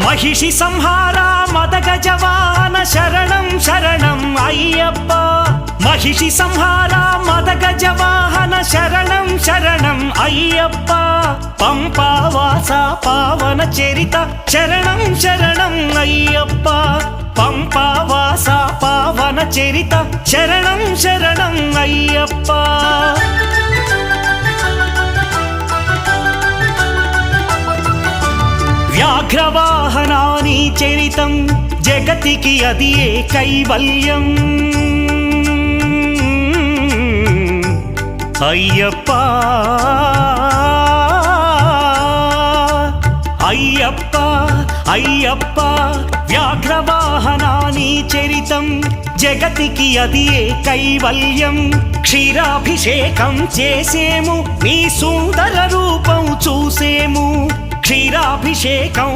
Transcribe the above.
महिषि संहारा मदगजवाहन शरणं शरणं अय्यप्पा महिषि संहारा मदगजवाहन शरणं शरणं अय्यप्पा पंपावासा पावन चरित शरणं शरणं अय्यप्पा पंपावासा पावन चरित शरणं शरणं अय्यप्पा व्याघ्रवाहनानि चरितं जगतिकी अदिये कैवल्यम् अय्यप्पा अय्यप्पा अय्यप्पा व्याघ्रवाहनानि चरितं जगतिकी अदिये कैवल्यम् क्षीराभिषेकं చేసేము నీ సుందర రూపం చూసేము क्षीराभिषेकं